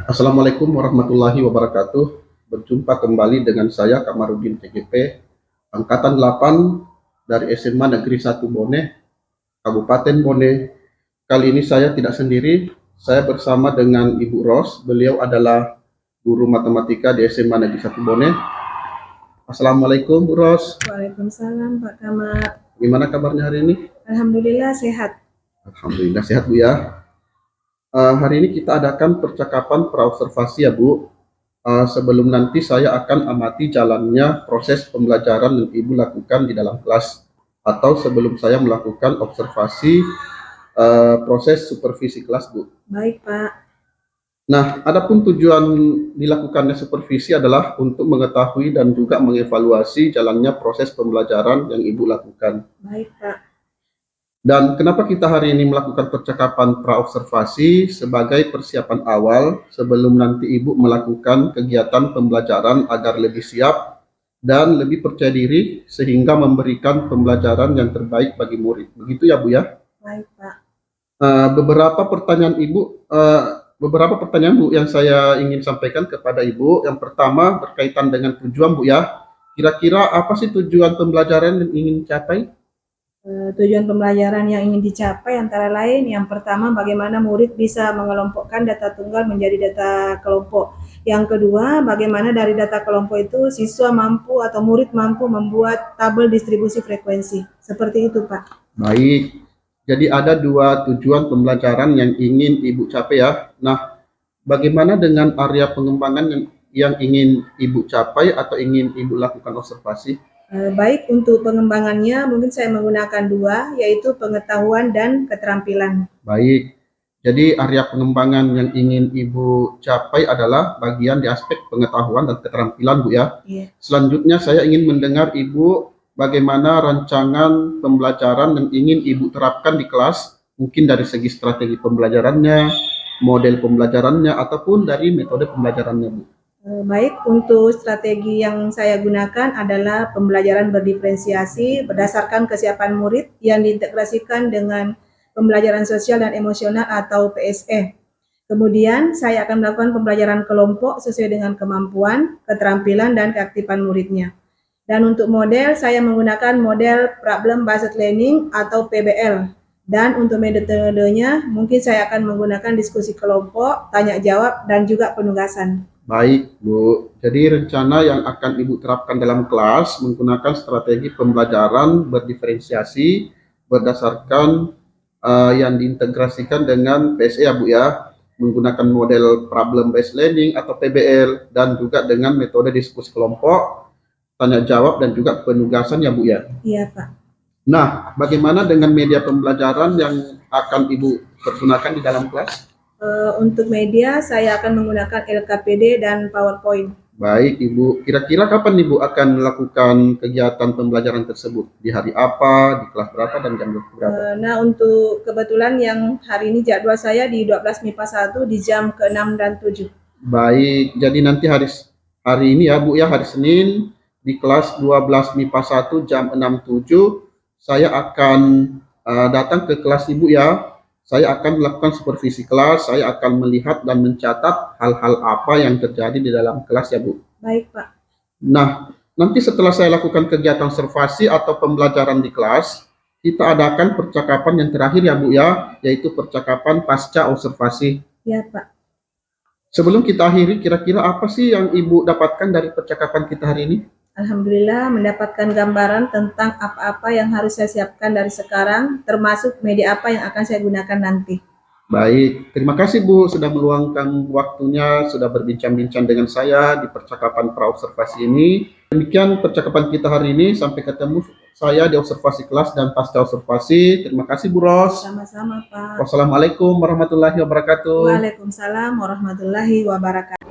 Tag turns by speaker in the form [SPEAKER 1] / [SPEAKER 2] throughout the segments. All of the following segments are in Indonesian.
[SPEAKER 1] Assalamualaikum warahmatullahi wabarakatuh. Berjumpa kembali dengan saya Kamarudin TGP, Angkatan 8 dari SMA Negeri 1 Bone, Kabupaten Bone. Kali ini saya tidak sendiri, saya bersama dengan Ibu Ros. Beliau adalah guru matematika di SMA Negeri 1 Bone. Assalamualaikum Bu Ros.
[SPEAKER 2] Waalaikumsalam Pak Kamar.
[SPEAKER 1] Gimana kabarnya hari ini?
[SPEAKER 2] Alhamdulillah sehat.
[SPEAKER 1] Alhamdulillah sehat Bu ya. Hari ini kita adakan percakapan praobservasi ya Bu. Sebelum nanti saya akan amati jalannya proses pembelajaran yang Ibu lakukan di dalam kelas, atau sebelum saya melakukan observasi proses supervisi kelas Bu.
[SPEAKER 2] Baik Pak.
[SPEAKER 1] Nah, adapun tujuan dilakukannya supervisi adalah untuk mengetahui dan juga mengevaluasi jalannya proses pembelajaran yang Ibu lakukan.
[SPEAKER 2] Baik Pak.
[SPEAKER 1] Dan kenapa kita hari ini melakukan percakapan praobservasi sebagai persiapan awal sebelum nanti Ibu melakukan kegiatan pembelajaran agar lebih siap dan lebih percaya diri sehingga memberikan pembelajaran yang terbaik bagi murid. Begitu ya Bu ya?
[SPEAKER 2] Baik Pak.
[SPEAKER 1] Beberapa pertanyaan Bu yang saya ingin sampaikan kepada Ibu. Yang pertama berkaitan dengan tujuan Bu ya. Kira-kira apa sih tujuan pembelajaran yang ingin dicapai?
[SPEAKER 2] Tujuan pembelajaran yang ingin dicapai antara lain yang pertama bagaimana murid bisa mengelompokkan data tunggal menjadi data kelompok. Yang kedua bagaimana dari data kelompok itu siswa mampu atau murid mampu membuat tabel distribusi frekuensi. Seperti itu Pak.
[SPEAKER 1] Baik, jadi ada dua tujuan pembelajaran yang ingin Ibu capai ya. Nah, bagaimana dengan area pengembangan yang ingin Ibu capai atau ingin Ibu lakukan observasi?
[SPEAKER 2] Baik, untuk pengembangannya mungkin saya menggunakan dua, yaitu pengetahuan dan keterampilan.
[SPEAKER 1] Baik, jadi area pengembangan yang ingin Ibu capai adalah bagian di aspek pengetahuan dan keterampilan Bu ya.
[SPEAKER 2] Iya.
[SPEAKER 1] Selanjutnya saya ingin mendengar Ibu bagaimana rancangan pembelajaran yang ingin Ibu terapkan di kelas, mungkin dari segi strategi pembelajarannya, model pembelajarannya, ataupun dari metode pembelajarannya Bu.
[SPEAKER 2] Baik, untuk strategi yang saya gunakan adalah pembelajaran berdiferensiasi berdasarkan kesiapan murid yang diintegrasikan dengan pembelajaran sosial dan emosional atau PSE. Kemudian saya akan melakukan pembelajaran kelompok sesuai dengan kemampuan, keterampilan, dan keaktifan muridnya. Dan untuk model, saya menggunakan model Problem Based Learning atau PBL. Dan untuk metodenya, mungkin saya akan menggunakan diskusi kelompok, tanya jawab, dan juga penugasan.
[SPEAKER 1] Baik, Bu. Jadi rencana yang akan Ibu terapkan dalam kelas menggunakan strategi pembelajaran berdiferensiasi berdasarkan yang diintegrasikan dengan PSE ya Bu ya, menggunakan model problem based learning atau PBL dan juga dengan metode diskusi kelompok, tanya jawab dan juga penugasan ya Bu ya.
[SPEAKER 2] Iya Pak.
[SPEAKER 1] Nah, bagaimana dengan media pembelajaran yang akan Ibu pergunakan di dalam kelas?
[SPEAKER 2] Untuk media, saya akan menggunakan LKPD dan PowerPoint.
[SPEAKER 1] Baik, Ibu. Kira-kira kapan Ibu akan melakukan kegiatan pembelajaran tersebut? Di hari apa, di kelas berapa, dan jam berapa?
[SPEAKER 2] Nah, untuk kebetulan yang hari ini jadwal saya di 12 MIPA 1 di jam ke-6 dan 7.
[SPEAKER 1] Baik, jadi nanti hari ini ya Bu ya, hari Senin di kelas 12 MIPA 1 jam 6.7 saya akan datang ke kelas Ibu ya. Saya akan melakukan supervisi kelas, saya akan melihat dan mencatat hal-hal apa yang terjadi di dalam kelas ya Bu.
[SPEAKER 2] Baik Pak.
[SPEAKER 1] Nah, nanti setelah saya lakukan kegiatan observasi atau pembelajaran di kelas, kita adakan percakapan yang terakhir ya Bu ya, yaitu percakapan pasca observasi.
[SPEAKER 2] Ya Pak.
[SPEAKER 1] Sebelum kita akhiri, kira-kira apa sih yang Ibu dapatkan dari percakapan kita hari ini?
[SPEAKER 2] Alhamdulillah mendapatkan gambaran tentang apa-apa yang harus saya siapkan dari sekarang, termasuk media apa yang akan saya gunakan nanti.
[SPEAKER 1] Baik, terima kasih Bu sudah meluangkan waktunya, sudah berbincang-bincang dengan saya di percakapan praobservasi ini. Demikian percakapan kita hari ini, sampai ketemu saya di observasi kelas dan pasca observasi. Terima kasih Bu Ros.
[SPEAKER 2] Sama-sama Pak.
[SPEAKER 1] Wassalamualaikum warahmatullahi wabarakatuh.
[SPEAKER 2] Waalaikumsalam warahmatullahi wabarakatuh.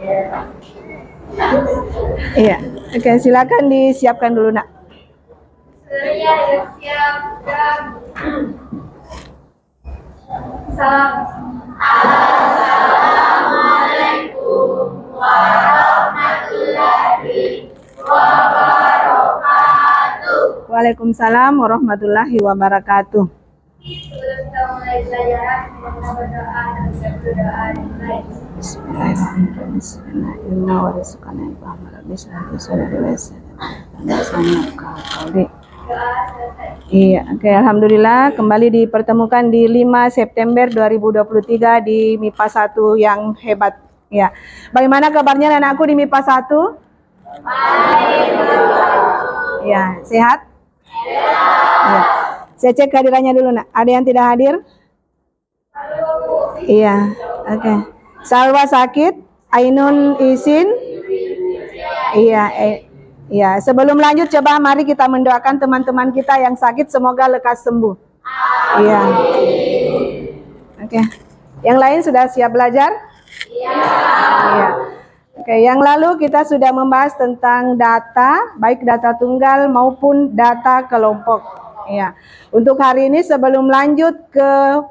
[SPEAKER 2] Iya, oke, silakan disiapkan dulu Nak.
[SPEAKER 3] Saya siapkan. Assalamualaikum warahmatullahi wabarakatuh.
[SPEAKER 2] Waalaikumsalam warahmatullahi wabarakatuh.
[SPEAKER 3] Sebelum kita mulai belajar, kita berdoa dan berdoa dimulai. Doa selesai.
[SPEAKER 2] Iya, oke, alhamdulillah kembali dipertemukan di 5 September 2023 di MIPA 1 yang hebat. Ya. Bagaimana kabarnya anakku di MIPA 1? Ya, sehat? Ya. Saya cek kehadirannya dulu, Nak. Ada yang tidak hadir? Iya, oke. Salwa sakit, Ainun izin. Iya, iya. Sebelum lanjut, coba mari kita mendoakan teman-teman kita yang sakit, semoga lekas sembuh. Iya. Oke. Yang lain sudah siap belajar? Iya. Oke, yang lalu kita sudah membahas tentang data, baik data tunggal maupun data kelompok. Iya. Untuk hari ini sebelum lanjut ke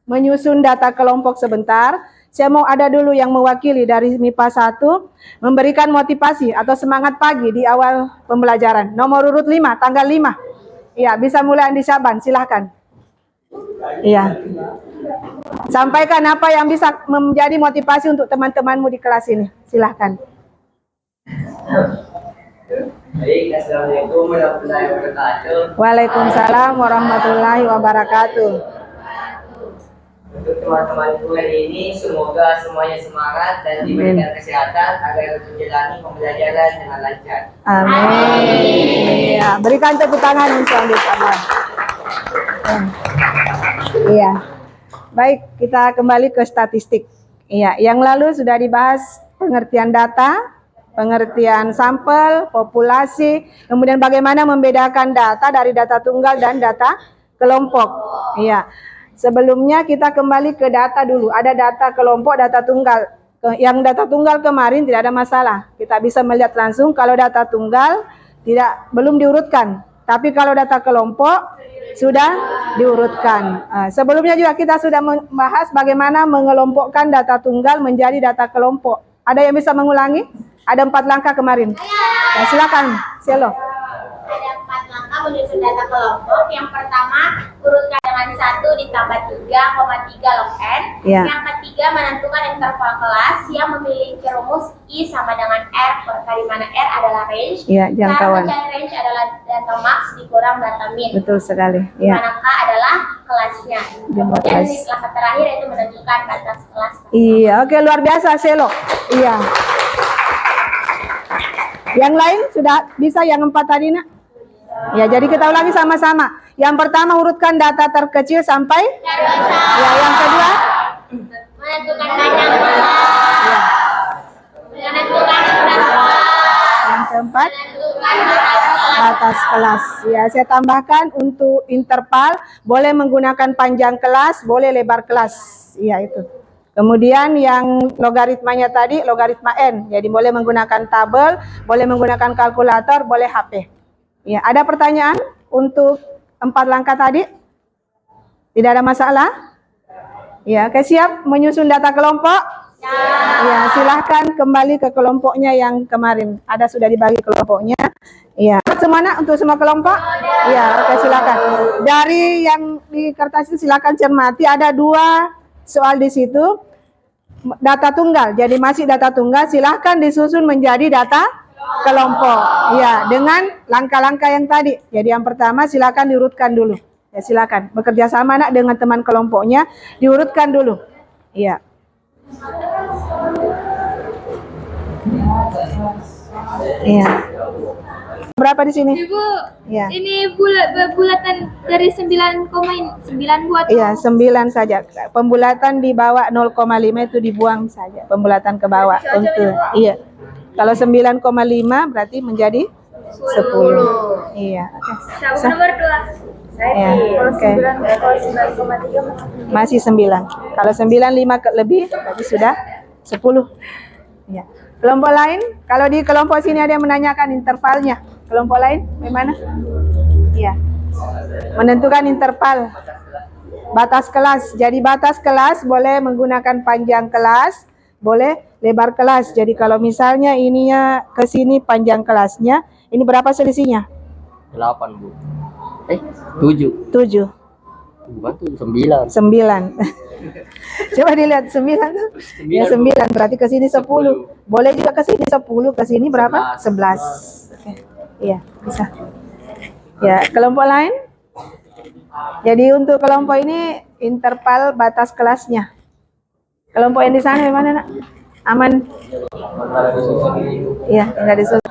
[SPEAKER 2] menyusun data kelompok sebentar, saya mau ada dulu yang mewakili dari MIPA 1 memberikan motivasi atau semangat pagi di awal pembelajaran. Nomor urut 5, tanggal 5. Iya, bisa mulai Andi Syaban, silahkan. Iya. Sampaikan apa yang bisa menjadi motivasi untuk teman-temanmu di kelas ini. Silahkan.
[SPEAKER 4] Baik, assalamualaikum warahmatullahi wabarakatuh.
[SPEAKER 2] Waalaikumsalam warahmatullahi wabarakatuh.
[SPEAKER 4] Untuk teman-temanku hari ini, semoga semuanya semangat dan diberikan kesehatan agar menjalani pembelajaran dengan lancar.
[SPEAKER 2] Amin. Ya, berikan tepuk tangan untuk Andi Syaban. Iya. Baik, kita kembali ke statistik. Iya, yang lalu sudah dibahas pengertian data, pengertian sampel, populasi, kemudian bagaimana membedakan data dari data tunggal dan data kelompok. Iya. Sebelumnya kita kembali ke data dulu. Ada data kelompok, data tunggal. Yang data tunggal kemarin tidak ada masalah. Kita bisa melihat langsung kalau data tunggal belum diurutkan. Tapi kalau data kelompok sudah diurutkan. Sebelumnya juga kita sudah membahas bagaimana mengelompokkan data tunggal menjadi data kelompok. Ada yang bisa mengulangi? Ada 4 langkah kemarin. Ya, silakan, Selo.
[SPEAKER 3] Ada 4 langkah menyusun data kelompok. Yang pertama, urutkan dengan 1 ditambah 3,3 log N.
[SPEAKER 2] Ya.
[SPEAKER 3] Yang ketiga, menentukan interval kelas yang memiliki rumus I sama dengan R per di mana R adalah range.
[SPEAKER 2] Ya, jangkauan.
[SPEAKER 3] Cara mencari range adalah data max dikurang data min.
[SPEAKER 2] Betul sekali.
[SPEAKER 3] Di
[SPEAKER 2] Ya.
[SPEAKER 3] mana K adalah kelasnya.
[SPEAKER 2] Jumlah
[SPEAKER 3] Kemudian
[SPEAKER 2] kelas.
[SPEAKER 3] di langkah terakhir itu menentukan batas kelas.
[SPEAKER 2] Iya, oke, luar biasa, Selo. Iya. Yang lain sudah bisa yang 4 tadi, Nak? Ya, jadi kita ulangi sama-sama. Yang pertama urutkan data terkecil sampai ya, yang kedua
[SPEAKER 3] Menentukan panjang kelas. Menentukan interval.
[SPEAKER 2] yang keempat
[SPEAKER 3] Menentukan batas kelas.
[SPEAKER 2] batas kelas. Ya, saya tambahkan untuk interval boleh menggunakan panjang kelas, boleh lebar kelas. Iya, itu. Kemudian yang logaritmanya tadi logaritma N. Jadi boleh menggunakan tabel, boleh menggunakan kalkulator, boleh HP. Ya, ada pertanyaan untuk 4 langkah tadi? Tidak ada masalah? Ya, oke, siap menyusun data kelompok? Ya, silahkan kembali ke kelompoknya yang kemarin. Ada sudah dibagi kelompoknya. Ya, semuanya untuk semua kelompok? Ya, oke, silakan. Dari yang di kertas itu silakan cermati. Ada 2 soal di situ. Data tunggal. Jadi masih data tunggal. Silahkan disusun menjadi data kelompok. Ya, dengan langkah-langkah yang tadi. Jadi yang pertama silakan diurutkan dulu. Ya, silakan bekerja sama, Nak, dengan teman kelompoknya, diurutkan dulu. Iya. Iya. Berapa di sini?
[SPEAKER 5] Ibu,
[SPEAKER 2] Iya.
[SPEAKER 5] ini bulatan dari 9 buat.
[SPEAKER 2] Iya, 9 saja. Pembulatan di bawah 0,5 itu dibuang saja. Pembulatan ke bawah untuk iya. Kalau 9,5 berarti menjadi 10. Iya, oke.
[SPEAKER 5] Sabuk nomor 2.
[SPEAKER 2] Ya, oke.
[SPEAKER 5] Kalau 9,3
[SPEAKER 2] Masih 9. Kalau 9,5 lebih berarti sudah 10. Ya. Kelompok lain, kalau di kelompok sini ada yang menanyakan intervalnya. Kelompok lain bagaimana? Iya. Menentukan interval. Batas kelas. Jadi batas kelas boleh menggunakan panjang kelas, boleh lebar kelas. Jadi kalau misalnya ininya ke sini panjang kelasnya, ini berapa selisihnya?
[SPEAKER 4] 8, Bu. 7.
[SPEAKER 2] 7.
[SPEAKER 4] Bukan tuh 9.
[SPEAKER 2] 9. Coba dilihat 9 tuh. Ya 9 berarti ke sini 10. Boleh juga ke sini 10, ke sini berapa? 11. Oke. Iya, bisa. Ya, kelompok lain? Jadi untuk kelompok ini interval batas kelasnya. Kelompok yang di sana gimana, Nak? Aman? Iya, enggak disuruh.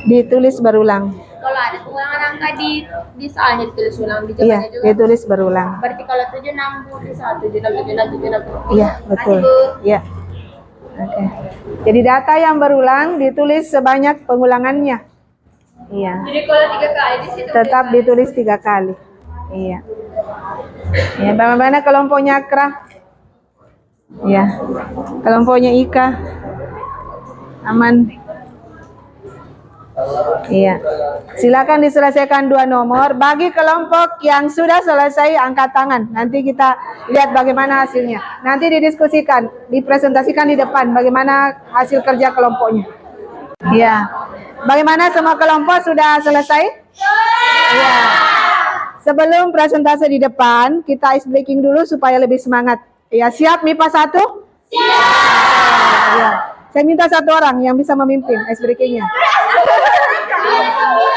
[SPEAKER 2] Ditulis berulang.
[SPEAKER 5] Kalau ada pengulangan angka di soalnya ditulis ulang di
[SPEAKER 2] Iya,
[SPEAKER 5] jawabannya juga.
[SPEAKER 2] ditulis berulang.
[SPEAKER 5] Berarti kalau 7 6 di 1 7 6 7 6 7 6.
[SPEAKER 2] Iya, betul. Iya. Oke. Jadi data yang berulang ditulis sebanyak pengulangannya. Iya.
[SPEAKER 5] Jadi kalau 3 kali di situ
[SPEAKER 2] Tetap ditulis 3 kali. Iya. Ya, bagaimana kelompoknya Akra? Iya. Kelompoknya Ika? Aman? Iya. Silakan diselesaikan 2 nomor. Bagi kelompok yang sudah selesai angkat tangan. Nanti kita lihat bagaimana hasilnya. Nanti didiskusikan, dipresentasikan di depan bagaimana hasil kerja kelompoknya. Iya. Bagaimana semua kelompok sudah selesai? Iya. Sebelum presentasi di depan, kita ice breaking dulu supaya lebih semangat. Ya, siap MIPA 1? Siap. Ya. Saya minta 1 orang yang bisa memimpin ice breakingnya.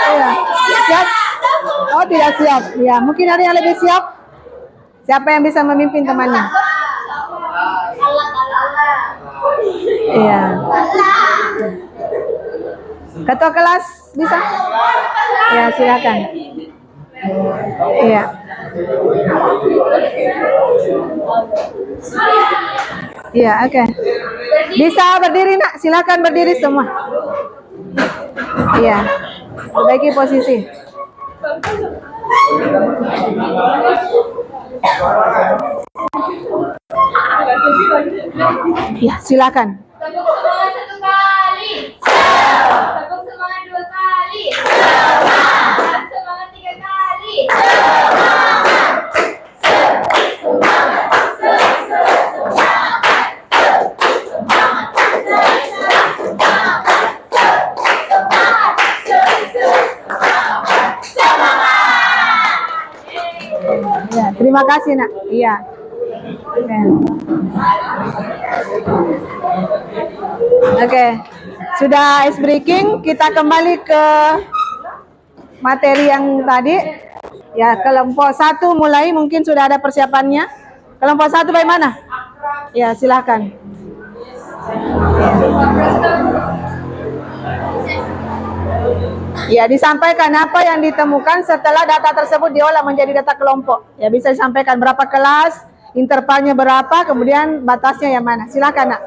[SPEAKER 2] Iya. Siap? Oh, tidak siap. Ya, mungkin ada yang lebih siap. Siapa yang bisa memimpin temannya? Iya. Ketua kelas bisa? Ya, silakan. Iya. Iya, oke. Bisa berdiri, Nak? Silakan berdiri semua. Iya. Perbaiki posisi. Ya, silakan.
[SPEAKER 3] Tepuk semangat 1 kali. Tepuk semangat 2 kali. Semangat 3 kali.
[SPEAKER 2] Ya, terima kasih, Nak. Iya. Oke. Oke. Sudah ice breaking, kita kembali ke materi yang tadi. Ya, kelompok 1 mulai, mungkin sudah ada persiapannya. Kelompok 1 bagaimana? Ya, silakan. Ya, disampaikan apa yang ditemukan setelah data tersebut diolah menjadi data kelompok. Ya, bisa disampaikan berapa kelas, intervalnya berapa, kemudian batasnya yang mana. Silakan, Nak.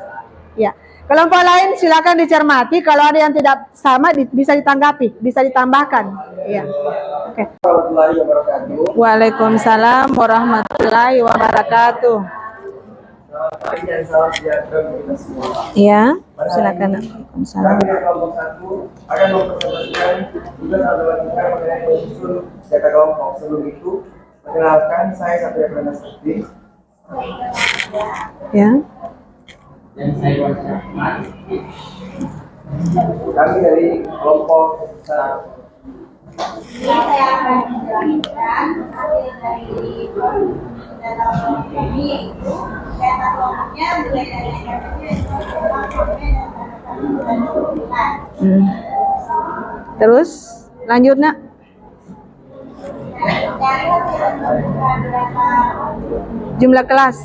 [SPEAKER 2] Ya. Kelompok lain silakan dicermati, kalau ada yang tidak sama bisa ditanggapi, bisa ditambahkan. Ya. Oke. Waalaikumsalam warahmatullahi wabarakatuh.
[SPEAKER 6] Pagi dan salam sejahtera untuk kita semua.
[SPEAKER 2] Ya, silakan. Waalaikumsalam.
[SPEAKER 6] Kami dari kelompok 1 akan mempresentasikan juga sahabat kita mengenai menyusun data kelompok. Sebelum itu, perkenalkan saya Satria Prananda Sakti.
[SPEAKER 2] Ya.
[SPEAKER 6] Kami dari kelompok 1.
[SPEAKER 3] Saya akan menjelaskan hasil dari data kelompok ini, yaitu data kelompoknya mulai dari
[SPEAKER 2] Terus lanjut, Nak. Jumlah kelas.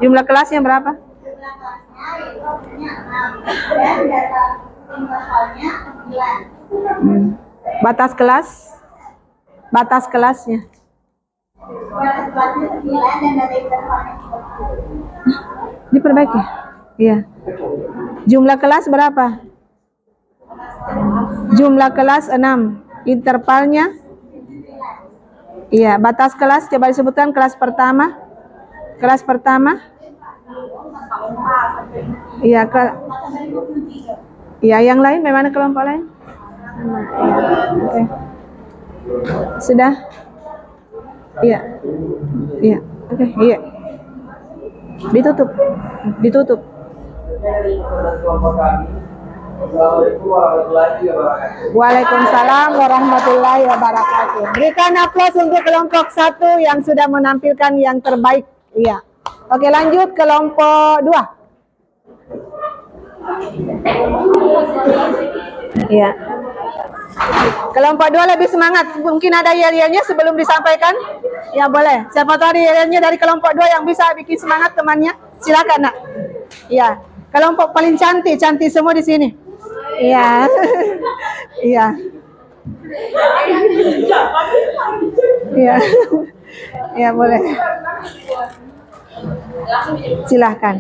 [SPEAKER 2] Jumlah kelasnya berapa?
[SPEAKER 3] jumlah kelasnya yaitu punya 6 dan data intervalnya 9.
[SPEAKER 2] Batas kelas? Batas kelasnya.
[SPEAKER 3] Batas kelasnya 9 dan data intervalnya 30.
[SPEAKER 2] Diperbaiki. Iya. Jumlah kelas berapa? Jumlah kelas 6. Intervalnya? Iya, batas kelas coba disebutkan kelas pertama. Kelas pertama? Iya, iya, yang lain bagaimana kelompok lain? Oke. Sudah? Iya. Iya. Oke, iya. Ditutup. Ditutup.
[SPEAKER 6] Dari kelompok kami Assalamualaikum warahmatullahi wabarakatuh.
[SPEAKER 2] Waalaikumsalam warahmatullahi wabarakatuh. Berikan aplaus untuk kelompok 1 yang sudah menampilkan yang terbaik. Iya. Oke, lanjut kelompok 2. Iya. Kelompok 2 lebih semangat. Mungkin ada yel-yelnya sebelum disampaikan? Ya boleh. Siapa tahu ada yel-yelnya dari kelompok 2 yang bisa bikin semangat temannya? Silakan, Nak. Iya. Kelompok paling cantik semua di sini. Iya. Iya. Iya. Iya, boleh. Silahkan.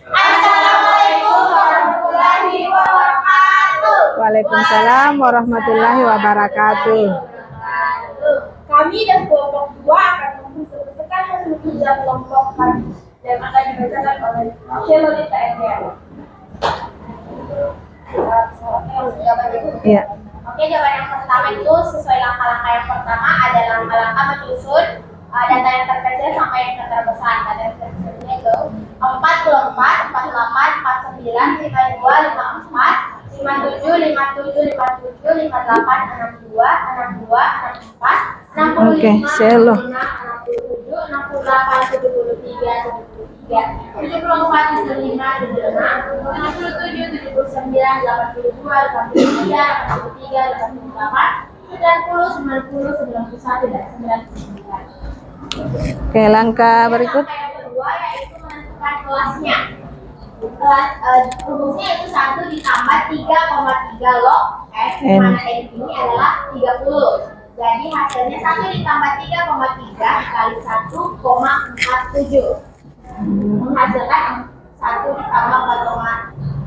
[SPEAKER 3] Assalamualaikum warahmatullahi wabarakatuh.
[SPEAKER 2] Waalaikumsalam warahmatullahi wabarakatuh.
[SPEAKER 3] Kami dan kelompok 2 akan mempresentasikan hasil kerja kelompok kami yang akan dibacakan oleh Shelolita Ender.
[SPEAKER 2] Iya.
[SPEAKER 3] Oke, jawaban yang pertama itu sesuai langkah-langkah yang pertama ada langkah-langkah menyusun data yang terkecil sampai yang terbesar. Data yang terkecilnya itu 44, 48, 49, 52, 54, 57, 57, 57, 58, 62, 62, 64, 65,
[SPEAKER 2] Oke, selo.
[SPEAKER 3] 66, 67, 68, 73, 74, 75, 76, 77, 79, 82, 83, 83, 88, 90, 90, 91, dan 99.
[SPEAKER 2] Oke, langkah berikut.
[SPEAKER 3] Yang kedua yaitu menentukan kelasnya. Kelas rumusnya itu 1 ditambah 3,3 log S, di mana N ini adalah 30. Jadi hasilnya 1 ditambah 3,3 kali 1,47. Menghasilkan 1 ditambah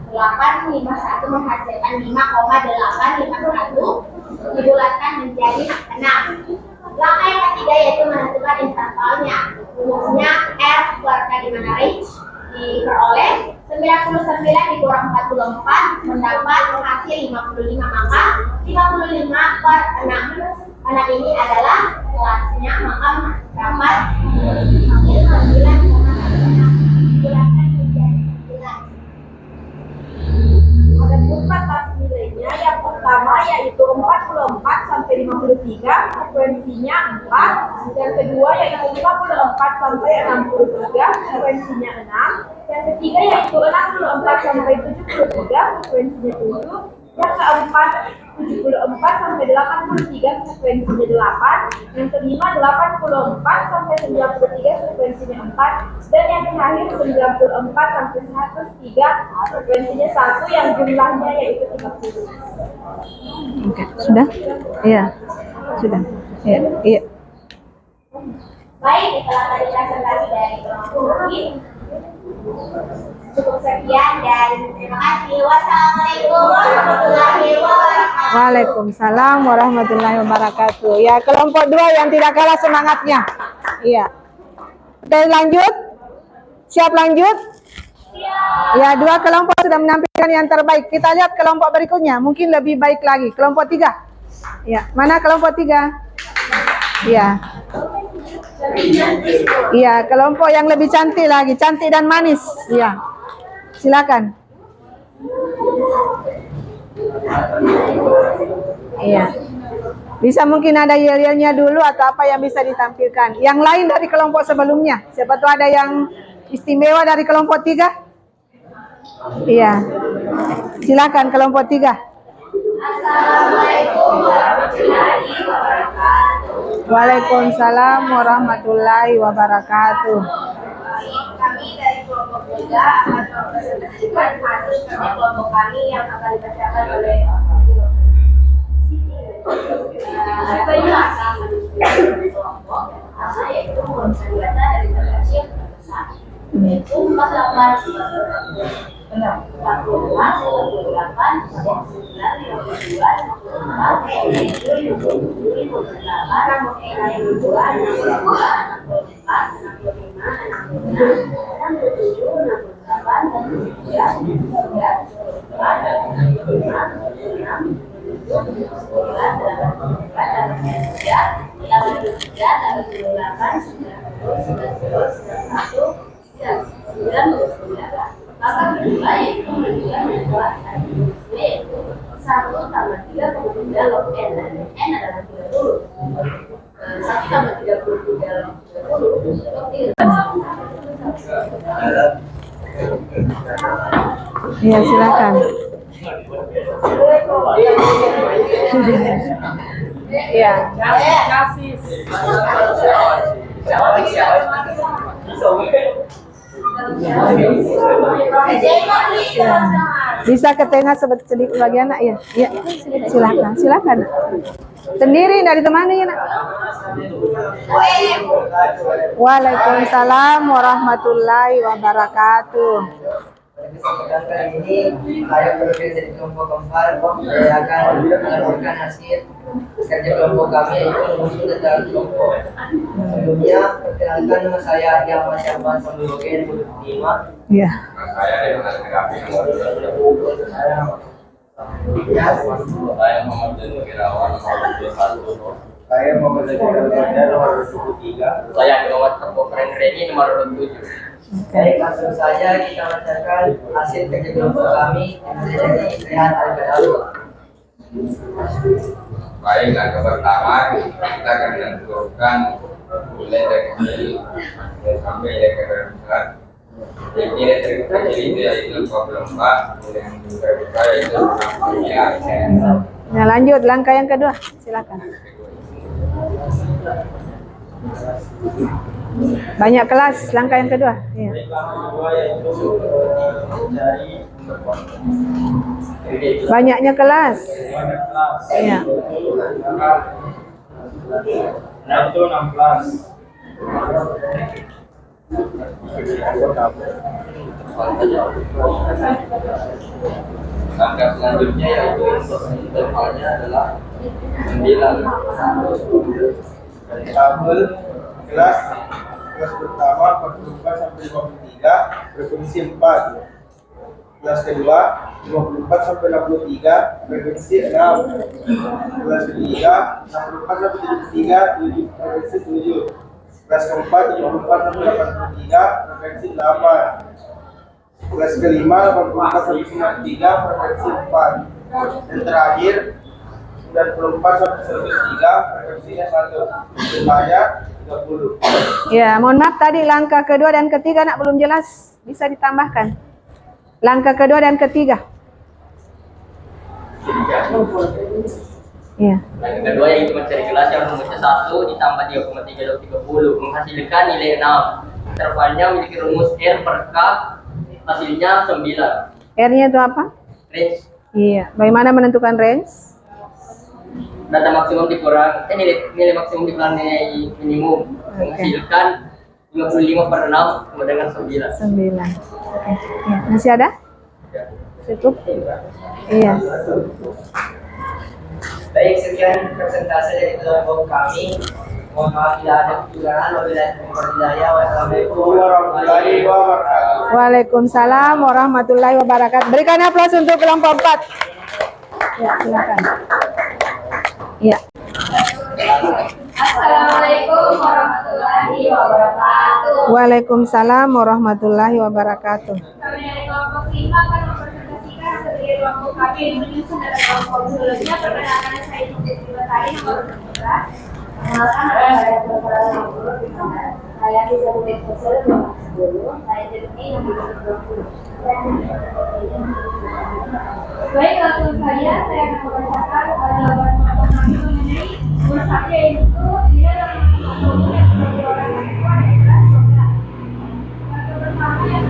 [SPEAKER 3] 4,851 menghasilkan 5,851 dibulatkan menjadi 6. Langkah yang ketiga yaitu menentukan intervalnya. Rumusnya R keluarkan di mana range diperoleh 99 dikurang 44 mendapat hasil 55, maka 55 per 6. 6 ini adalah kelasnya, maka dapat hasil 9,16 dibulatkan menjadi 9. Ada 4 kelas nilainya. Yang pertama yaitu 44 sampai 53, frekuensinya 4. Yang kedua yaitu 54 sampai 63, frekuensinya 6. Yang ketiga yaitu 64 sampai 73, frekuensinya 7. Yang keempat 74 sampai 83, frekuensinya 8. Yang kelima 84 sampai 93, frekuensinya 4. Dan yang terakhir 94 sampai 103, frekuensinya 1 yang jumlahnya yaitu 30.
[SPEAKER 2] Oke, sudah? Iya. Sudah. Iya. Iya.
[SPEAKER 3] Baik, setelah tadi presentasi dari kelompok ini, cukup sekian dan terima kasih. Wassalamualaikum warahmatullahi wabarakatuh.
[SPEAKER 2] Waalaikumsalam warahmatullahi wabarakatuh. Ya, kelompok 2 yang tidak kalah semangatnya. Iya. Oke, lanjut. Siap lanjut? Ya, 2 kelompok sudah menampilkan yang terbaik. Kita lihat kelompok berikutnya, mungkin lebih baik lagi. Kelompok 3. Ya, mana kelompok 3? Iya. Iya, kelompok yang lebih cantik lagi, cantik dan manis. Iya. Silakan. Iya. Bisa mungkin ada yel-yelnya dulu atau apa yang bisa ditampilkan. Yang lain dari kelompok sebelumnya. Siapa tahu ada yang istimewa dari kelompok 3? Iya. Silakan kelompok 3.
[SPEAKER 3] Assalamualaikum warahmatullahi wabarakatuh.
[SPEAKER 2] Waalaikumsalam warahmatullahi wabarakatuh.
[SPEAKER 3] Kami dari kelompok 3 akan mempresentasikan hasil kerja kelompok kami yang akan dibacakan oleh penjelasan kelompok yang pertama yaitu mengumpulkan data dari terkecil ke terbesar, yaitu 48 9, Akan pula yaitu menunjukkan penjelasan yaitu 1 tambah 3 kemudian log n dan n adalah 30. 1 tambah 33 log 30 log 3.
[SPEAKER 2] Iya, silakan. Iya. Bisa ke tengah sedikit bagian nak ya. Iya, silakan, silakan. Sendiri dari temani ya nak. Waalaikumsalam warahmatullahi wabarakatuh.
[SPEAKER 4] Pada kesempatan kali ini, saya berpikir dari kelompok keempat, saya akan melaporkan hasil kerja kelompok kami yaitu mengusung tentang kelompok. Sebelumnya, perkenalkan nama saya Ahmad Syahban Sambulogen 5.
[SPEAKER 2] Iya.
[SPEAKER 7] Saya Muhammad Danu Irawan nomor 21.
[SPEAKER 6] Saya Muhammad Zakiria nomor 23.
[SPEAKER 7] Saya Muhammad Tepuk Reni nomor 27.
[SPEAKER 4] Baik, langsung saja kita bacakan hasil kerja kelompok kami yang dari Rehan Al-Qadar.
[SPEAKER 7] Baik, langkah pertama kita akan menentukan mulai dari kecil sampai letter besar. Jadi letter kecil itu yaitu 24, yang besar yaitu 69.
[SPEAKER 2] Nah, lanjut langkah yang kedua, silakan. Banyak kelas, langkah yang kedua. Iya. Banyaknya kelas. Iya.
[SPEAKER 6] Itu 16.
[SPEAKER 7] Langkah selanjutnya yaitu intervalnya adalah 9.
[SPEAKER 6] Tabel kelas pertama 44 sampai 53 frekuensi 4. Kelas kedua 54 sampai 63 frekuensi 6. Kelas ketiga 64 sampai 73 frekuensi 7. Kelas keempat 74 sampai 83 frekuensi 8. Kelas kelima 84 sampai 93 frekuensi 4. Dan terakhir 94 sampai 103 frekuensinya 1. Jumlahnya 30.
[SPEAKER 2] Ya, mohon maaf tadi langkah kedua dan ketiga nak belum jelas, bisa ditambahkan. Langkah kedua dan ketiga. Iya.
[SPEAKER 4] Yang kedua yaitu mencari kelas yang rumusnya 1 ditambah 3,3 log 30 menghasilkan nilai 6. Intervalnya memiliki rumus R per K, hasilnya 9.
[SPEAKER 2] R-nya itu apa?
[SPEAKER 4] Range
[SPEAKER 2] Iya. Bagaimana menentukan range?
[SPEAKER 4] data maksimum dikurang nilai maksimum dikurang nilai minimum menghasilkan 55 per 6 sama dengan 9.
[SPEAKER 2] 9. Oke. Ya. Masih ada? Cukup? Iya.
[SPEAKER 4] Baik, sekian presentasi dari kelompok kami. Mohon maaf bila ada kekurangan. Wassalamualaikum warahmatullahi wabarakatuh.
[SPEAKER 2] Waalaikumsalam warahmatullahi wabarakatuh. Berikan aplaus untuk kelompok 4. Ya, silakan. Iya.
[SPEAKER 3] Assalamualaikum warahmatullahi wabarakatuh.
[SPEAKER 2] Waalaikumsalam warahmatullahi wabarakatuh.
[SPEAKER 3] Kami dari kelompok 5 akan mempresentasikan sebagai kelompok kami yang menyusun data kelompok. Sebelumnya perkenalkan saya Siti Batari nomor 11. Perkenalkan saya Bapak saya bisa buat sosial nomor 10. Saya Jeremy nomor 20. Baik, langsung saja saya akan membacakan jawaban kelompok kami mengenai urusannya yaitu dia dalam kelompok yang sebagai orang yang kuat adalah soga. Yang pertama yang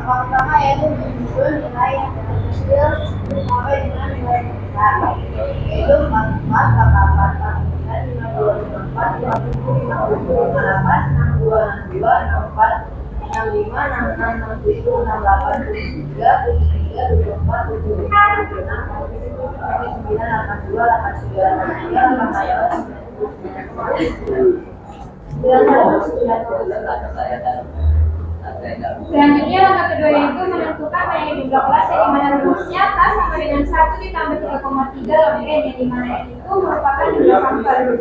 [SPEAKER 3] pertama yaitu menyusun nilai yang kecil sampai dengan nilai besar, yaitu 44, 88, 54, 55, 58, 62, 64, 65, 66, 67, 68, 73, 74, 75, 76, 79, 82, 83, 84, 85, 96, 97, 98, 99, 100. Selanjutnya langkah kedua yaitu menentukan banyak jumlah kelas yang dimana rumusnya K sama dengan 1 ditambah 3,3 log N yang dimana N itu merupakan jumlah sampel.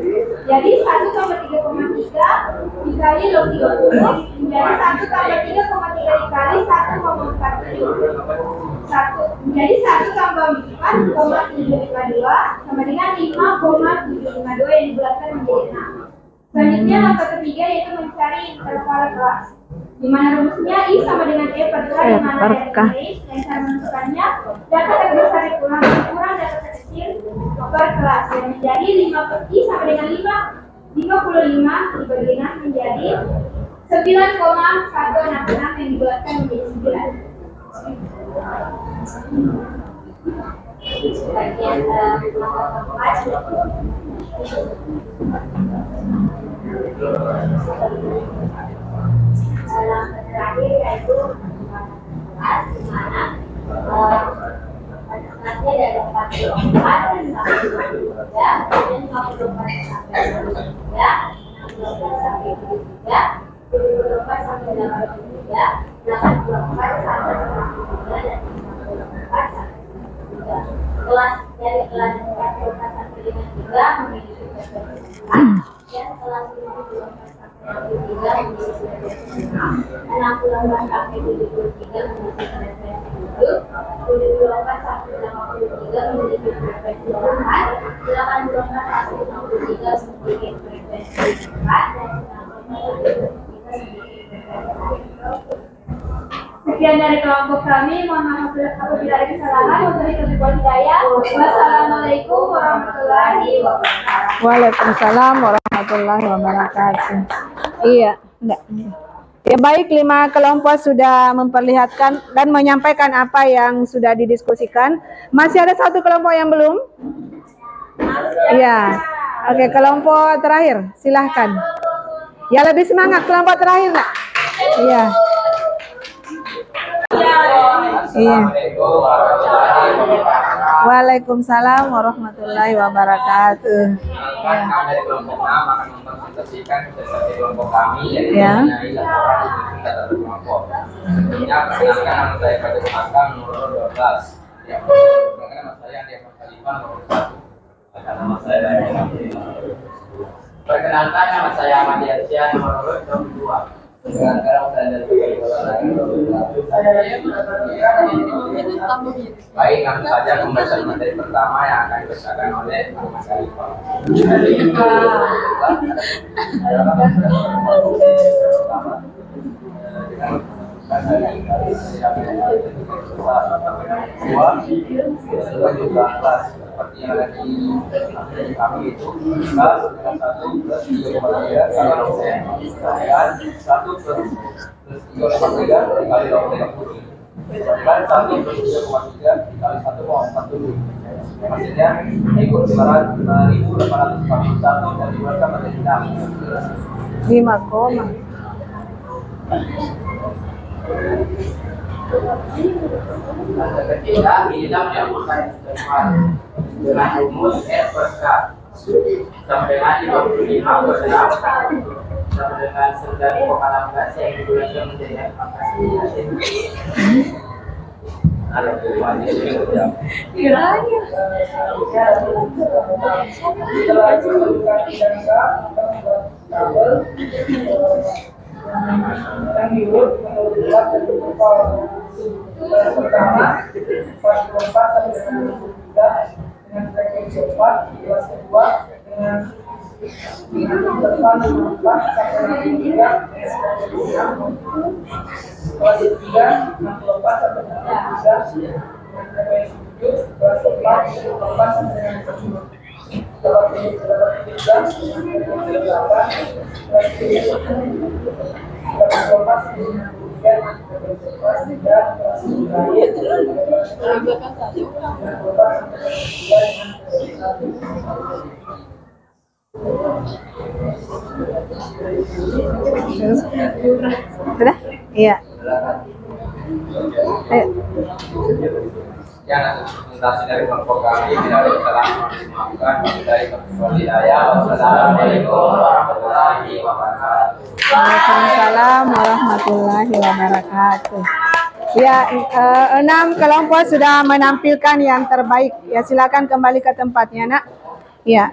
[SPEAKER 3] Jadi 1 tambah 3,3 dikali log 30 menjadi 1 tambah 3,3 dikali 1,47. Jadi 1 tambah 4,752 sama dengan 5,752 yang dibulatkan menjadi 6. Selanjutnya langkah ketiga yaitu mencari interval kelas. Di mana rumusnya I sama dengan E per K di mana R range dan cara menentukannya data terbesar dikurang data terkecil per kelas yang menjadi 5 per I sama dengan 55 dibagi 6 menjadi 9,166 yang dibulatkan menjadi 9. Bagian terakhir yaitu di mana nanti ada 44 dan 53 dan 54 sampai 63, 16 sampai 23, 24 sampai 83, 84 sampai 93 dan 54 sampai 3. Kelas dari kelas 44 sampai 53 memiliki frekuensi 4 dan kelas 54 sampai 63 memiliki frekuensi 6, 64 sampai 73 memiliki frekuensi 7, 74 sampai 83 memiliki frekuensi 8, 84 sampai 63 memiliki frekuensi 4 dan 94 sampai 73 memiliki frekuensi 4. Sekian dari kelompok kami, mohon maaf apabila ada kesalahan. Wassalamualaikum warahmatullahi wabarakatuh.
[SPEAKER 8] Waalaikumsalam warahmatullahi wabarakatuh. Iya, enggak. Ya baik, 5 kelompok sudah memperlihatkan dan menyampaikan apa yang sudah didiskusikan. Masih ada 1 kelompok yang belum? Iya. Oke, kelompok terakhir, silahkan. Ya lebih semangat kelompok terakhir, enggak? Iya. Iya. Waalaikumsalam warahmatullahi wabarakatuh.
[SPEAKER 7] Kami dari kelompok 6 akan mempresentasikan sesuatu kelompok kami yang
[SPEAKER 8] Ya.
[SPEAKER 7] mengenai laporan industri data kelompok. Sebelumnya perkenalkan nama saya Fajar Hakam nomor 12. Ya, perkenalkan nama saya Andi Ahmad Khalifah nomor 1. Nama saya Daniel. Perkenalkan nama saya Ahmad Yasya nomor 22. Sekarang saya dari baik, langsung saja pembahasan materi pertama yang akan dibacakan oleh Ahmad Khalifah. Seperti yang ada di kami itu kelas 1 plus 3,3 kali log N dan 1 plus 3,3 dikali log 30 dan 1 plus 3,3 dikali 1,47. Hasilnya ikut 9.841 dan dibuatkan menjadi 6.
[SPEAKER 8] 5 koma.
[SPEAKER 7] Yang ketiga, inilah menyambutkan dengan rumus R per K sama dengan 25 per 6 sama dengan 9,16 yang digunakan menjadi ada perubahannya
[SPEAKER 3] Kiranya.
[SPEAKER 6] Setelah itu menentukan angka tabel dan diurut menurut kelas dan interval. Kelas pertama 44 sampai 63 dengan frekuensi 4, kelas kedua dengan interval 54 sampai 63 dengan frekuensi 6, kelas ketiga 64 sampai 63 dengan frekuensi 7, kelas keempat 54 sampai dengan 7. Kelas ketiga dengan frekuensi 8, kelas ketiga kelas keempat dengan 3 dengan frekuensi 4 dan kelas terakhir kelas
[SPEAKER 8] Sudah? Iya. Ayo.
[SPEAKER 7] Sekian atas presentasi dari kelompok kami. Bila ada kesalahan mohon dimaafkan. Dari kelompok Hidayah. Wassalamualaikum warahmatullahi wabarakatuh.
[SPEAKER 8] Waalaikumsalam warahmatullahi wabarakatuh. Ya, 6 kelompok sudah menampilkan yang terbaik. Ya, silakan kembali ke tempatnya, Nak. Ya.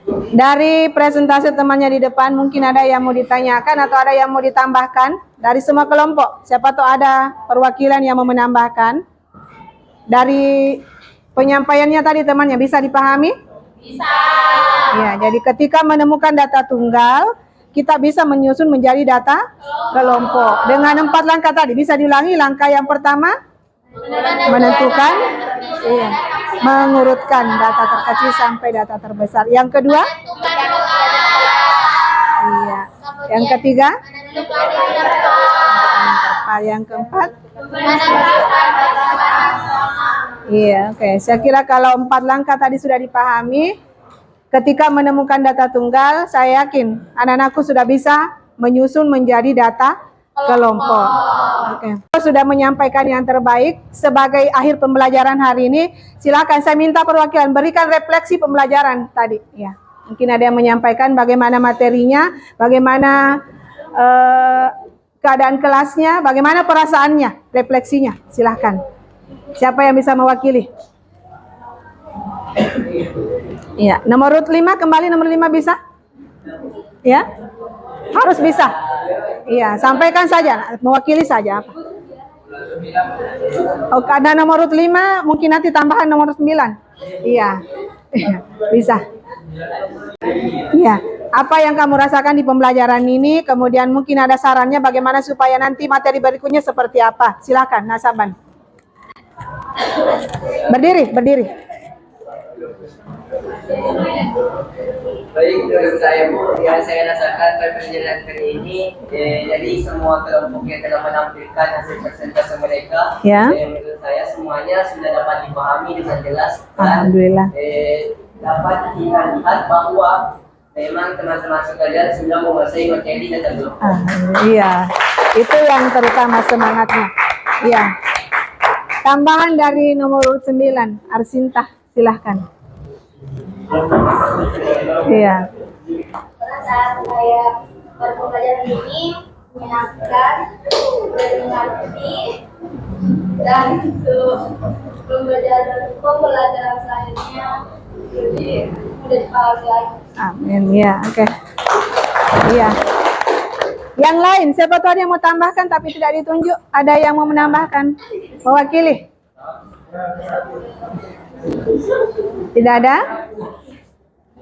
[SPEAKER 8] Dari presentasi temannya di depan, mungkin ada yang mau ditanyakan atau ada yang mau ditambahkan dari semua kelompok. Siapa tahu ada perwakilan yang mau menambahkan. Dari penyampaiannya tadi temannya bisa dipahami? Bisa. Ya, jadi ketika menemukan data tunggal, kita bisa menyusun menjadi data kelompok. Dengan 4 langkah tadi, bisa diulangi. Langkah yang pertama, menentukan, iya, mengurutkan data terkecil sampai data terbesar. Yang kedua, iya. Yang ketiga, yang keempat, iya, oke. Saya kira kalau 4 langkah tadi sudah dipahami, ketika menemukan data tunggal, saya yakin anak-anakku sudah bisa menyusun menjadi data kelompok. Oke. Sudah menyampaikan yang terbaik sebagai akhir pembelajaran hari ini. Silakan saya minta perwakilan berikan refleksi pembelajaran tadi. Ya, mungkin ada yang menyampaikan bagaimana materinya, bagaimana keadaan kelasnya, bagaimana perasaannya, refleksinya. Silakan. Siapa yang bisa mewakili? Ya, nomor 5 kembali, nomor 5 bisa? Ya, harus bisa. Iya, sampaikan saja, mewakili saja. Oh, ada nomor 5, mungkin nanti tambahan nomor 9. Iya, bisa. Iya, apa yang kamu rasakan di pembelajaran ini? Kemudian mungkin ada sarannya bagaimana supaya nanti materi berikutnya seperti apa? Silakan, Nasaban. Berdiri, berdiri.
[SPEAKER 4] Baik, menurut saya Bu, yang saya rasakan pada pembelajaran kali ini, jadi semua kelompok yang telah menampilkan hasil persentase mereka,
[SPEAKER 8] Ya.
[SPEAKER 4] Menurut saya semuanya sudah dapat dipahami dengan jelas.
[SPEAKER 8] Alhamdulillah.
[SPEAKER 4] Dapat dilihat bahwa memang teman-teman sekalian sudah menguasai materi data kelompok.
[SPEAKER 8] Iya, itu yang terutama semangatnya. Iya. Tambahan dari nomor 9, Arsinta, silahkan. Iya.
[SPEAKER 3] Saat saya pembelajaran ini menyenangkan, mengerti, dan pembelajaran selanjutnya lebih mudah dipahami lagi.
[SPEAKER 8] Amin. Ya, oke. Iya. Yang lain, siapa tahu ada yang mau tambahkan tapi tidak ditunjuk. Ada yang mau menambahkan? Mewakili? Tidak ada?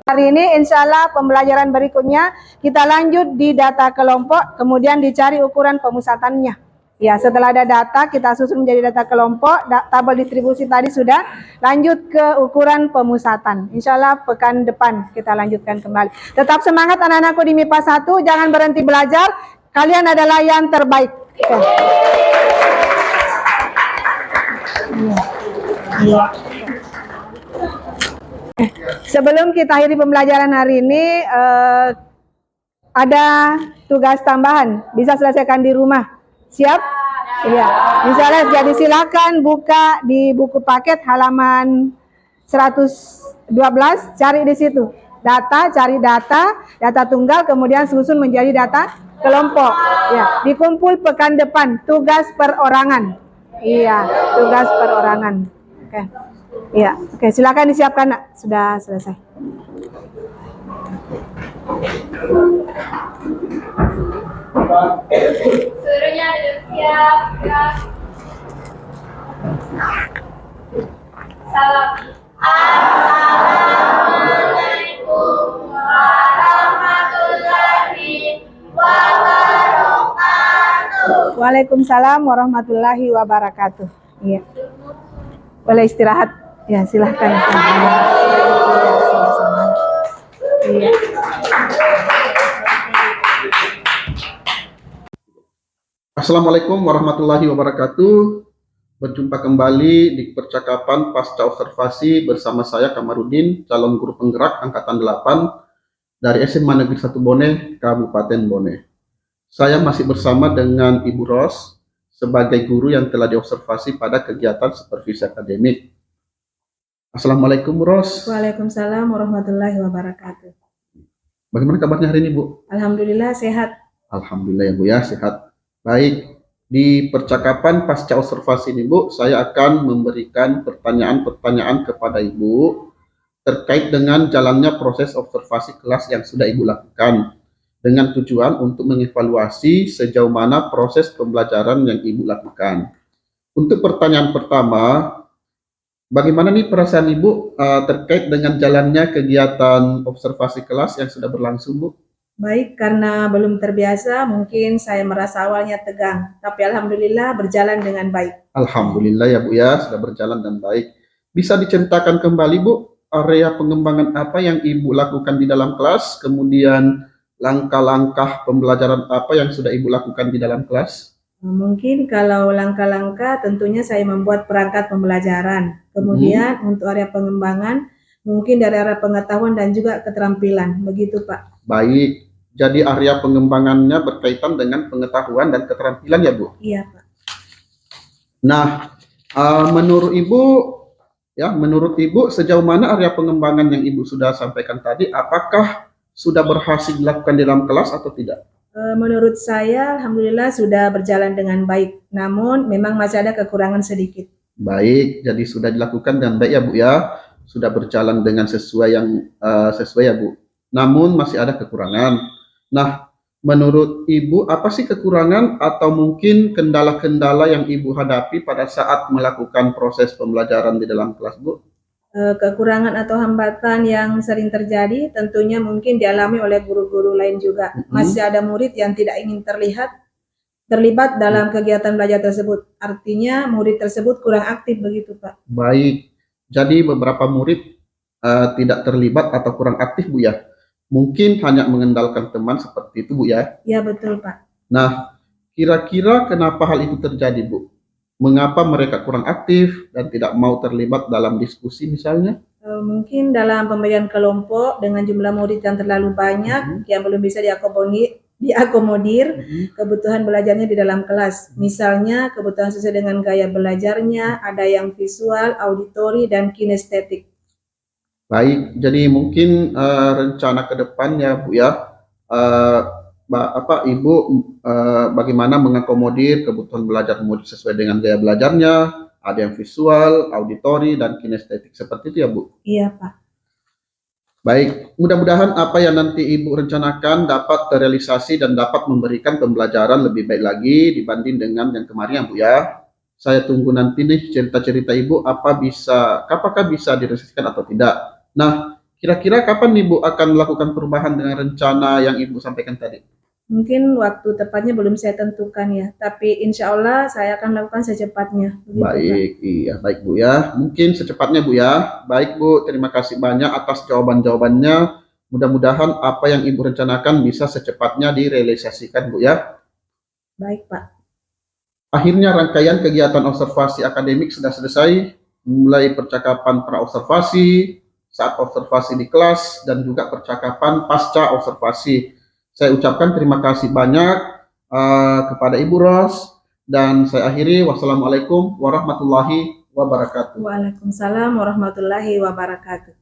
[SPEAKER 8] Hari ini insya Allah pembelajaran berikutnya kita lanjut di data kelompok, kemudian dicari ukuran pemusatannya. Ya, setelah ada data kita susun menjadi data kelompok, tabel distribusi tadi sudah, lanjut ke ukuran pemusatan. Insya Allah pekan depan kita lanjutkan kembali. Tetap semangat anak-anakku di MIPA 1, jangan berhenti belajar, kalian adalah yang terbaik. Oke. Ya. Sebelum kita akhiri pembelajaran hari ini, ada tugas tambahan, bisa selesaikan di rumah. Siap? Iya. Misalnya, jadi silakan buka di buku paket halaman 112, cari di situ. Data, cari data tunggal, kemudian susun menjadi data kelompok. Ya, dikumpul pekan depan, tugas perorangan. Iya, tugas perorangan. Oke. Iya, oke, silakan disiapkan, Nak. Sudah selesai.
[SPEAKER 3] Suruhnya siap, gerak. Salam. Assalamualaikum warahmatullahi wabarakatuh.
[SPEAKER 8] Waalaikumsalam warahmatullahi wabarakatuh. Iya. Boleh istirahat. Ya, silahkan. Iya.
[SPEAKER 1] Assalamualaikum warahmatullahi wabarakatuh. Berjumpa kembali di percakapan pasca observasi bersama saya Kamarudin, calon guru penggerak angkatan 8 dari SMA Negeri 1 Bone, Kabupaten Bone. Saya masih bersama dengan Ibu Ros, sebagai guru yang telah diobservasi pada kegiatan supervisi akademik. Assalamualaikum Bu Ros.
[SPEAKER 2] Waalaikumsalam warahmatullahi wabarakatuh.
[SPEAKER 1] Bagaimana kabarnya hari ini Bu?
[SPEAKER 2] Alhamdulillah sehat.
[SPEAKER 1] Alhamdulillah ya Bu ya, sehat. Baik, di percakapan pasca observasi ini Bu, saya akan memberikan pertanyaan-pertanyaan kepada Ibu terkait dengan jalannya proses observasi kelas yang sudah Ibu lakukan, dengan tujuan untuk mengevaluasi sejauh mana proses pembelajaran yang Ibu lakukan. Untuk pertanyaan pertama, bagaimana nih perasaan Ibu terkait dengan jalannya kegiatan observasi kelas yang sudah berlangsung Bu?
[SPEAKER 2] Baik, karena belum terbiasa, mungkin saya merasa awalnya tegang, tapi alhamdulillah berjalan dengan baik.
[SPEAKER 1] Alhamdulillah ya Bu ya, sudah berjalan dan baik. Bisa diceritakan kembali Bu, area pengembangan apa yang Ibu lakukan di dalam kelas, kemudian langkah-langkah pembelajaran apa yang sudah Ibu lakukan di dalam kelas?
[SPEAKER 2] Mungkin kalau langkah-langkah tentunya saya membuat perangkat pembelajaran. Kemudian untuk area pengembangan, mungkin dari area pengetahuan dan juga keterampilan. Begitu Pak.
[SPEAKER 1] Baik, jadi area pengembangannya berkaitan dengan pengetahuan dan keterampilan ya Bu?
[SPEAKER 2] Iya Pak.
[SPEAKER 1] Nah, menurut Ibu sejauh mana area pengembangan yang Ibu sudah sampaikan tadi, apakah sudah berhasil dilakukan di dalam kelas atau tidak?
[SPEAKER 2] Menurut saya, alhamdulillah sudah berjalan dengan baik. Namun memang masih ada kekurangan sedikit.
[SPEAKER 1] Baik, jadi sudah dilakukan dengan baik ya Bu ya, sudah berjalan dengan sesuai ya Bu. Namun masih ada kekurangan. Nah, menurut Ibu apa sih kekurangan atau mungkin kendala-kendala yang Ibu hadapi pada saat melakukan proses pembelajaran di dalam kelas Bu?
[SPEAKER 2] Kekurangan atau hambatan yang sering terjadi tentunya mungkin dialami oleh guru-guru lain juga. Masih ada murid yang tidak ingin terlibat dalam kegiatan belajar tersebut. Artinya murid tersebut kurang aktif begitu Pak.
[SPEAKER 1] Baik, jadi beberapa murid tidak terlibat atau kurang aktif Bu ya. Mungkin hanya mengandalkan teman seperti itu Bu ya.
[SPEAKER 2] Ya betul Pak.
[SPEAKER 1] Nah, kira-kira kenapa hal itu terjadi Bu? Mengapa mereka kurang aktif dan tidak mau terlibat dalam diskusi misalnya?
[SPEAKER 2] Mungkin dalam pemberian kelompok dengan jumlah murid yang terlalu banyak yang belum bisa diakomodir kebutuhan belajarnya di dalam kelas. Misalnya kebutuhan sesuai dengan gaya belajarnya, ada yang visual, auditori, dan kinestetik.
[SPEAKER 1] Baik, jadi mungkin rencana ke depannya Bu ya, Ibu bagaimana mengakomodir kebutuhan belajar murid sesuai dengan gaya belajarnya, ada yang visual, auditori, dan kinestetik seperti itu ya Bu?
[SPEAKER 2] Iya Pak.
[SPEAKER 1] Baik, mudah-mudahan apa yang nanti Ibu rencanakan dapat terrealisasi dan dapat memberikan pembelajaran lebih baik lagi dibanding dengan yang kemarin ya Bu ya. Saya tunggu nanti nih cerita-cerita Ibu apakah bisa direalisasikan atau tidak. Nah, kira-kira kapan Ibu akan melakukan perubahan dengan rencana yang Ibu sampaikan tadi?
[SPEAKER 2] Mungkin waktu tepatnya belum saya tentukan ya, tapi insya Allah saya akan lakukan secepatnya. Begitu,
[SPEAKER 1] baik, Pak. Iya, baik Bu ya. Mungkin secepatnya Bu ya. Baik Bu, terima kasih banyak atas jawaban-jawabannya. Mudah-mudahan apa yang Ibu rencanakan bisa secepatnya direalisasikan Bu ya.
[SPEAKER 2] Baik Pak.
[SPEAKER 1] Akhirnya rangkaian kegiatan observasi akademik sudah selesai, mulai percakapan pra-observasi, saat observasi di kelas, dan juga percakapan pasca observasi. Saya ucapkan terima kasih banyak kepada Ibu Ros, dan saya akhiri. Wassalamualaikum warahmatullahi wabarakatuh.
[SPEAKER 2] Waalaikumsalam warahmatullahi wabarakatuh.